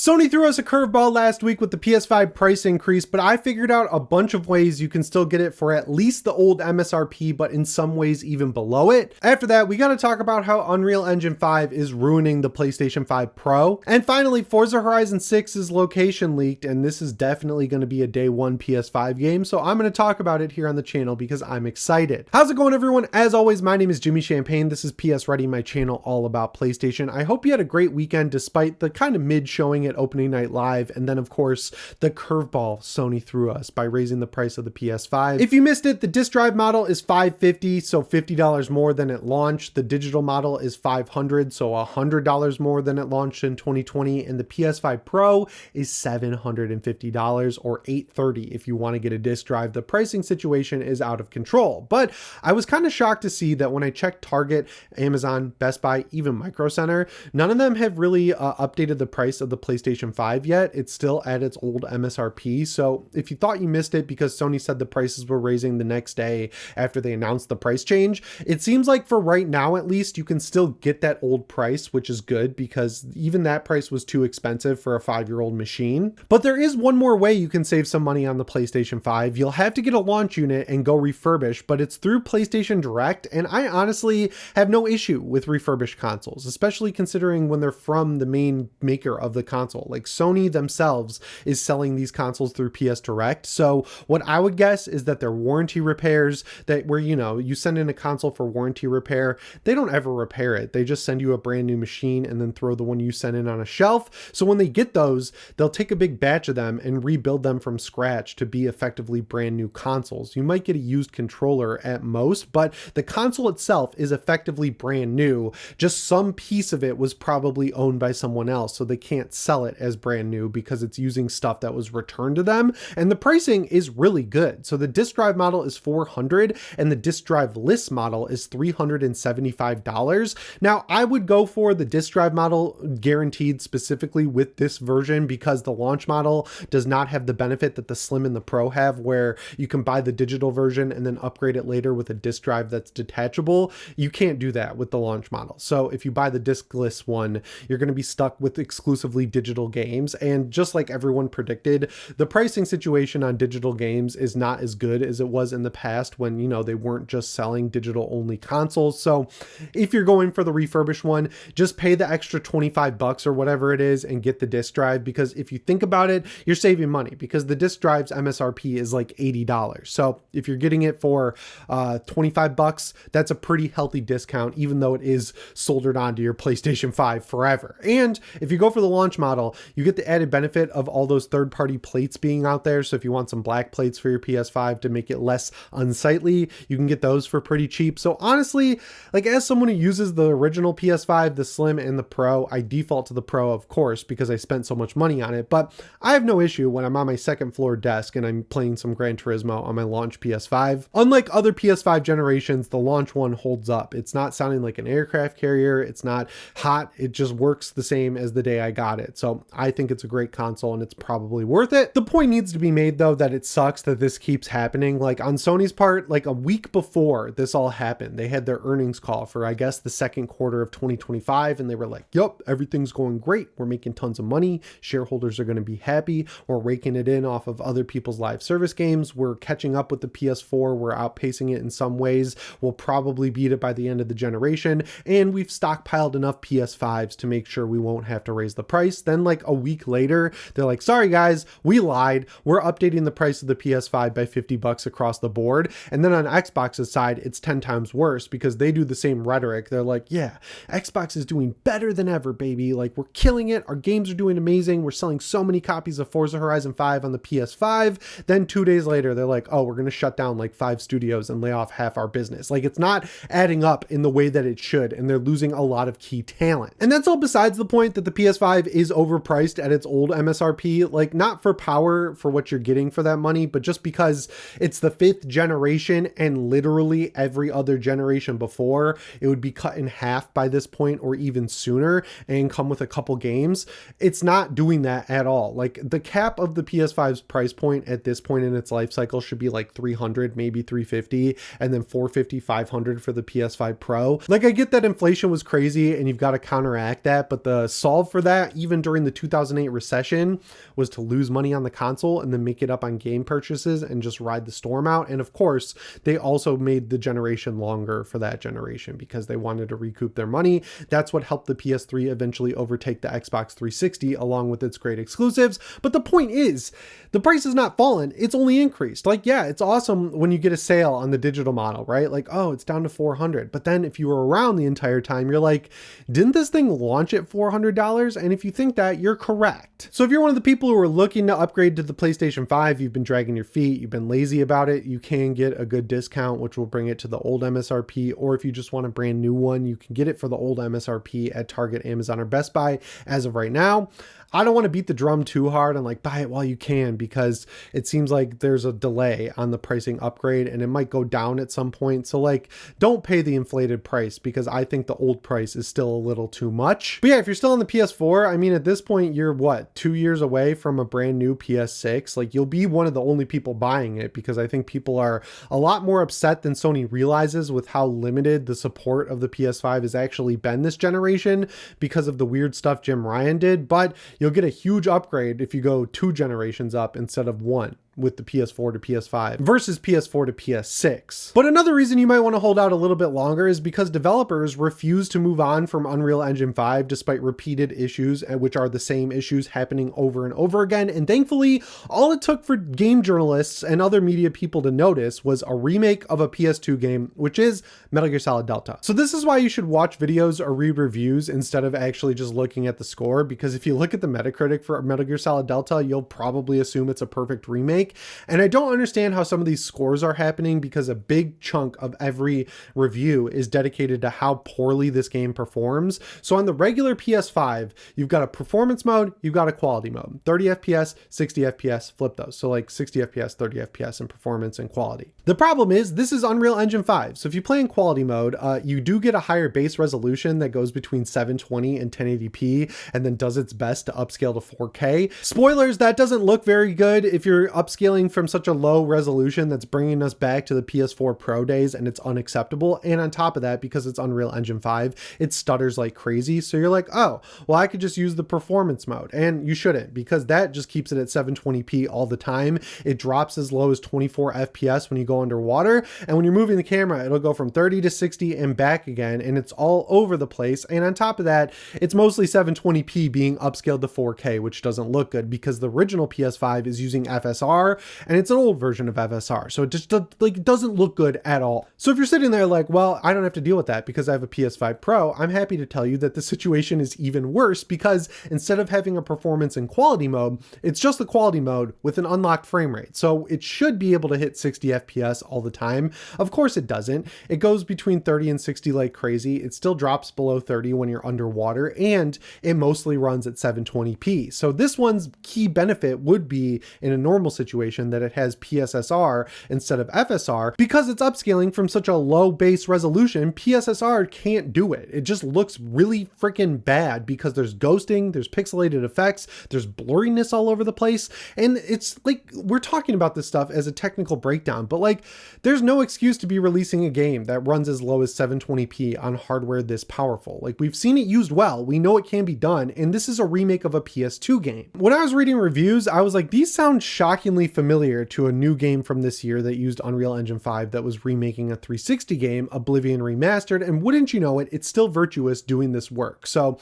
Sony threw us a curveball last week with the PS5 price increase, but I figured out a bunch of ways you can still get it for at least the old MSRP, but in some ways even below it. After that, we got to talk about how Unreal Engine 5 is ruining the PlayStation 5 Pro. And finally, Forza Horizon 6's location leaked, and this is definitely going to be a day one PS5 game, so I'm going to talk about it here on the channel because I'm excited. How's it going, everyone? As always, my name is Jimmy Champagne. This is PSReady, my channel all about PlayStation. I hope you had a great weekend despite the kind of mid showing at opening night live, and then of course the curveball Sony threw us by raising the price of the PS5. If you missed it, the disc drive model is $550, so $50 more than it launched. The digital model is $500, so $100 more than it launched in 2020, and the PS5 Pro is $750 or $830 if you want to get a disc drive. The pricing situation is out of control, but I was kind of shocked to see that when I checked Target, Amazon, Best Buy, even Micro Center, none of them have really updated the price of the PlayStation 5 yet. It's still at its old MSRP. So if you thought you missed it because Sony said the prices were raising the next day after they announced the price change, it seems like for right now, at least, you can still get that old price, which is good because even that price was too expensive for a 5-year-old machine. But there is one more way you can save some money on the PlayStation 5. You'll have to get a launch unit and go refurbish, but it's through PlayStation Direct. And I honestly have no issue with refurbished consoles, especially considering when they're from the main maker of the console. Like Sony themselves is selling these consoles through PS Direct. So what I would guess is that their warranty repairs, that where, you know, you send in a console for warranty repair, they don't ever repair it. They just send you a brand new machine and then throw the one you sent in on a shelf. So when they get those, they'll take a big batch of them and rebuild them from scratch to be effectively brand new consoles. You might get a used controller at most, but the console itself is effectively brand new. Just some piece of it was probably owned by someone else, so they can't sell it as brand new because it's using stuff that was returned to them. And the pricing is really good. So the disc drive model is $400 and the disc drive list model is $375. Now I would go for the disc drive model guaranteed specifically with this version because the launch model does not have the benefit that the Slim and the Pro have, where you can buy the digital version and then upgrade it later with a disc drive that's detachable. You can't do that with the launch model. So if you buy the discless one, you're going to be stuck with exclusively digital games. And just like everyone predicted, the pricing situation on digital games is not as good as it was in the past when, you know, they weren't just selling digital only consoles. So if you're going for the refurbished one, just pay the extra 25 bucks or whatever it is and get the disc drive, because if you think about it, you're saving money because the disc drive's MSRP is like $80. So if you're getting it for 25 bucks, that's a pretty healthy discount, even though it is soldered onto your PlayStation 5 forever. And if you go for the launch model, you get the added benefit of all those third-party plates being out there. So if you want some black plates for your PS5 to make it less unsightly, you can get those for pretty cheap. So honestly, like as someone who uses the original PS5, the Slim and the Pro, I default to the Pro, of course, because I spent so much money on it, but I have no issue when I'm on my second floor desk and I'm playing some Gran Turismo on my launch PS5. Unlike other PS5 generations, the launch one holds up. It's not sounding like an aircraft carrier. It's not hot. It just works the same as the day I got it. So I think it's a great console and it's probably worth it. The point needs to be made though that it sucks that this keeps happening. Like on Sony's part, like a week before this all happened, they had their earnings call for, I guess, the second quarter of 2025. And they were like, yup, everything's going great. We're making tons of money. Shareholders are going to be happy. We're raking it in off of other people's live service games. We're catching up with the PS4. We're outpacing it in some ways. We'll probably beat it by the end of the generation. And we've stockpiled enough PS5s to make sure we won't have to raise the price. Then like a week later, they're like, sorry guys, we lied. We're updating the price of the PS5 by 50 bucks across the board. And then on Xbox's side, it's 10 times worse because they do the same rhetoric. They're like, yeah, Xbox is doing better than ever, baby. Like we're killing it. Our games are doing amazing. We're selling so many copies of Forza Horizon 5 on the PS5. Then 2 days later, they're like, oh, we're going to shut down like 5 studios and lay off half our business. Like it's not adding up in the way that it should. And they're losing a lot of key talent. And that's all besides the point that the PS5 is overpriced at its old MSRP, like not for power for what you're getting for that money, but just because it's the 5th generation and literally every other generation before, it would be cut in half by this point or even sooner and come with a couple games. It's not doing that at all. Like the cap of the PS5's price point at this point in its life cycle should be like 300, maybe 350, and then 450, 500 for the PS5 Pro. Like I get that inflation was crazy and you've got to counteract that, but the solve for that, even during during the 2008 recession was to lose money on the console and then make it up on game purchases and just ride the storm out. And of course, they also made the generation longer for that generation because they wanted to recoup their money. That's what helped the PS3 eventually overtake the Xbox 360 along with its great exclusives. But the point is, the price has not fallen, it's only increased. Like, yeah, it's awesome when you get a sale on the digital model, right? Like, oh, it's down to $400. But then if you were around the entire time, you're like, didn't this thing launch at $400? And if you think that, you're correct. So if you're one of the people who are looking to upgrade to the PlayStation 5, you've been dragging your feet, you've been lazy about it, you can get a good discount, which will bring it to the old MSRP. Or if you just want a brand new one, you can get it for the old MSRP at Target, Amazon, or Best Buy as of right now. I don't want to beat the drum too hard and like buy it while you can, because it seems like there's a delay on the pricing upgrade and it might go down at some point. So like, don't pay the inflated price, because I think the old price is still a little too much. But yeah, if you're still on the PS4, I mean, at this point, you're what, 2 years away from a brand new PS6. Like, you'll be one of the only people buying it, because I think people are a lot more upset than Sony realizes with how limited the support of the PS5 has actually been this generation because of the weird stuff Jim Ryan did. But you'll get a huge upgrade if you go 2 generations up instead of 1, with the PS4 to PS5 versus PS4 to PS6. But another reason you might want to hold out a little bit longer is because developers refuse to move on from Unreal Engine 5 despite repeated issues, which are the same issues happening over and over again. And thankfully, all it took for game journalists and other media people to notice was a remake of a PS2 game, which is Metal Gear Solid Delta. So this is why you should watch videos or read reviews instead of actually just looking at the score, because if you look at the Metacritic for Metal Gear Solid Delta, you'll probably assume it's a perfect remake. And I don't understand how some of these scores are happening, because a big chunk of every review is dedicated to how poorly this game performs. So on the regular PS5, you've got a performance mode, you've got a quality mode, 30 FPS, 60 FPS, flip those. So like 60 FPS, 30 FPS in performance and quality. The problem is this is Unreal Engine 5. So if you play in quality mode, you do get a higher base resolution that goes between 720 and 1080p and then does its best to upscale to 4K. Spoilers, that doesn't look very good if you're upscaling from such a low resolution. That's bringing us back to the PS4 Pro days, and it's unacceptable. And on top of that, because it's Unreal Engine 5, it stutters like crazy. So you're like, oh, well, I could just use the performance mode. And you shouldn't, because that just keeps it at 720p all the time. It drops as low as 24 FPS when you go underwater. And when you're moving the camera, it'll go from 30 to 60 and back again. And it's all over the place. And on top of that, it's mostly 720p being upscaled to 4K, which doesn't look good, because the original PS5 is using FSR, and it's an old version of FSR. So it just like doesn't look good at all. So if you're sitting there like, well, I don't have to deal with that because I have a PS5 Pro, I'm happy to tell you that the situation is even worse, because instead of having a performance and quality mode, it's just the quality mode with an unlocked frame rate. So it should be able to hit 60 FPS all the time. Of course it doesn't. It goes between 30 and 60 like crazy. It still drops below 30 when you're underwater, and it mostly runs at 720p. So this one's key benefit would be, in a normal situation, that it has PSSR instead of FSR. Because it's upscaling from such a low base resolution, PSSR can't do it. It just looks really freaking bad, because there's ghosting, there's pixelated effects, there's blurriness all over the place. And it's like, we're talking about this stuff as a technical breakdown, but like, there's no excuse to be releasing a game that runs as low as 720p on hardware this powerful. Like, we've seen it used well, we know it can be done, and this is a remake of a PS2 game. When I was reading reviews, I was like, these sound shockingly familiar to a new game from this year that used Unreal Engine 5 that was remaking a 360 game, Oblivion Remastered, and wouldn't you know it, it's still Virtuous doing this work. So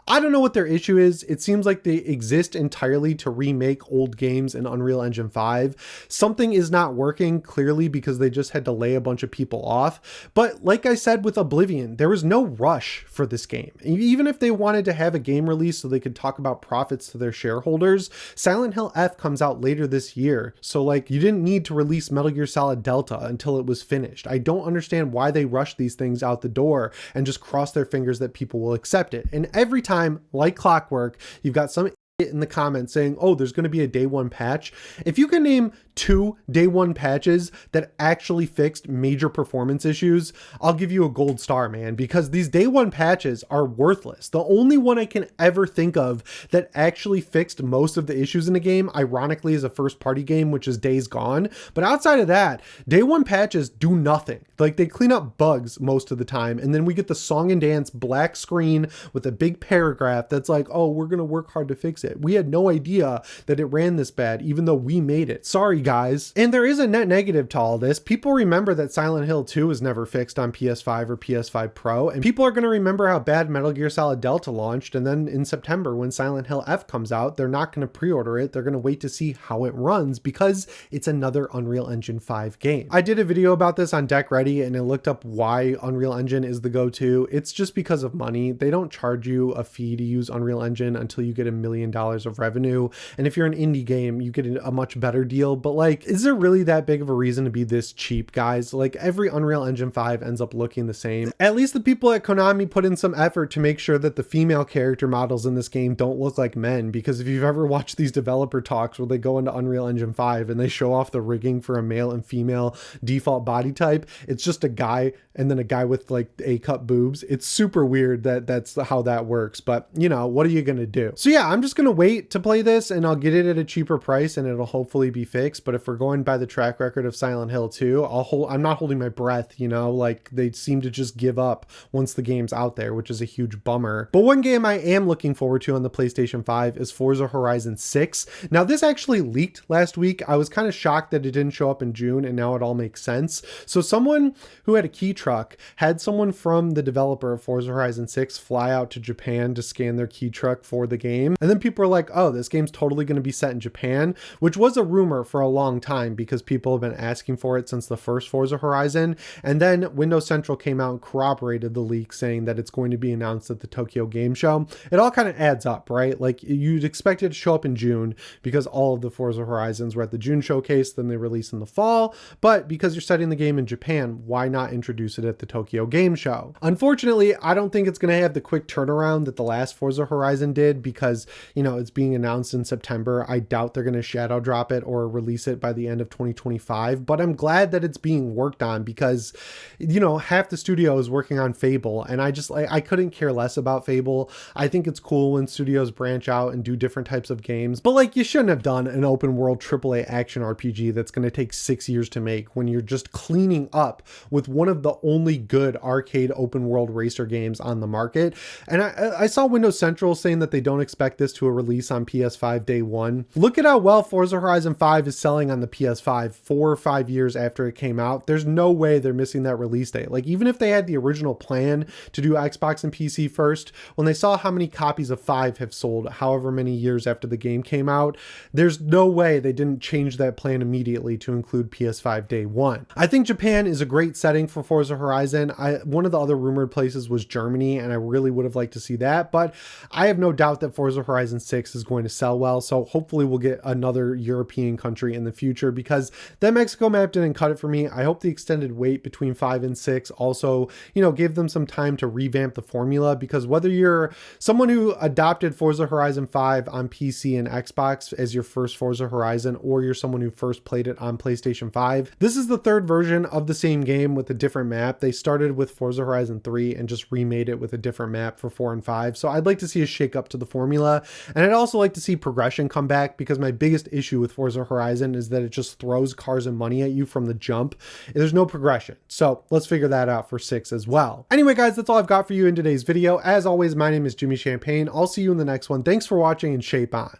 I don't know what their issue is. It seems like they exist entirely to remake old games in Unreal Engine 5. Something is not working, clearly, because they just had to lay a bunch of people off. But like I said with Oblivion, there was no rush for this game. Even if they wanted to have a game release so they could talk about profits to their shareholders, Silent Hill F comes out later this year. So like, you didn't need to release Metal Gear Solid Delta until it was finished. I don't understand why they rush these things out the door and just cross their fingers that people will accept it. And every time, like clockwork, you've got some in the comments saying, oh, there's going to be a day one patch. If you can name 2 day one patches that actually fixed major performance issues, I'll give you a gold star, man, because these day one patches are worthless. The only one I can ever think of that actually fixed most of the issues in the game, ironically, is a first party game, which is Days Gone. But outside of that, day one patches do nothing. Like, they clean up bugs most of the time, and then we get the song and dance black screen with a big paragraph that's like, oh, we're gonna work hard to fix it. We had no idea that it ran this bad, even though we made it. Sorry, guys. And there is a net negative to all this. People remember that Silent Hill 2 was never fixed on PS5 or PS5 Pro, and people are gonna remember how bad Metal Gear Solid Delta launched, and then in September when Silent Hill F comes out, they're not gonna pre-order it. They're gonna wait to see how it runs because it's another Unreal Engine 5 game. I did a video about this on Deck Ready, and I looked up why Unreal Engine is the go-to. It's just because of money. They don't charge you a fee to use Unreal Engine until you get $1 million of revenue. And if you're an indie game, you get a much better deal. But like, is there really that big of a reason to be this cheap, guys? Like, every Unreal Engine 5 ends up looking the same. At least the people at Konami put in some effort to make sure that the female character models in this game don't look like men, because if you've ever watched these developer talks where they go into Unreal Engine 5 and they show off the rigging for a male and female default body type, it's just a guy and then a guy with like A-cup boobs. It's super weird that that's how that works, but you know, what are you gonna do? So yeah, I'm just gonna wait to play this, and I'll get it at a cheaper price and it'll hopefully be fixed. But if we're going by the track record of Silent Hill 2, I'm not holding my breath, you know, like they seem to just give up once the game's out there, which is a huge bummer. But one game I am looking forward to on the PlayStation 5 is Forza Horizon 6. Now this actually leaked last week. I was kind of shocked that it didn't show up in June, and now it all makes sense. So someone who had a key truck had someone from the developer of Forza Horizon 6 fly out to Japan to scan their key truck for the game. And then people are like, oh, this game's totally going to be set in Japan, which was a rumor for a long time because people have been asking for it since the first Forza Horizon. And then Windows Central came out and corroborated the leak, saying that it's going to be announced at the Tokyo Game Show. It all kind of adds up, right? Like, you'd expect it to show up in June because all of the Forza Horizons were at the June showcase, then they release in the fall. But because you're setting the game in Japan, why not introduce it at the Tokyo Game Show? Unfortunately, I don't think it's going to have the quick turnaround that the last Forza Horizon did because, you know, it's being announced in September. I doubt they're going to shadow drop it or release it by the end of 2025, but I'm glad that it's being worked on because, you know, half the studio is working on Fable, and I couldn't care less about Fable. I think it's cool when studios branch out and do different types of games, but like, you shouldn't have done an open world AAA action RPG that's going to take 6 years to make when you're just cleaning up with one of the only good arcade open world racer games on the market. And I saw Windows Central saying that they don't expect this to a release on PS5 day one. Look at how well Forza Horizon 5 is selling on the PS5 4 or 5 years after it came out. There's no way they're missing that release date. Like, even if they had the original plan to do Xbox and PC first, when they saw how many copies of 5 have sold however many years after the game came out, there's no way they didn't change that plan immediately to include PS5 day one. I think Japan is a great setting for Forza Horizon. One of the other rumored places was Germany, and I really would have liked to see that, but I have no doubt that Forza Horizon 6 is going to sell well, so hopefully we'll get another European country in the future because that Mexico map didn't cut it for me. I hope the extended wait between 5 and 6 also, you know, gave them some time to revamp the formula, because whether you're someone who adopted Forza Horizon 5 on PC and Xbox as your first Forza Horizon, or you're someone who first played it on PlayStation 5, this is the third version of the same game with a different map. They started with Forza Horizon 3 and just remade it with a different map for 4 and 5. So I'd like to see a shake up to the formula. And I'd also like to see progression come back, because my biggest issue with Forza Horizon is that it just throws cars and money at you from the jump. There's no progression. So let's figure that out for 6 as well. Anyway, guys, that's all I've got for you in today's video. As always, my name is Jimmy Champagne. I'll see you in the next one. Thanks for watching, and shape on.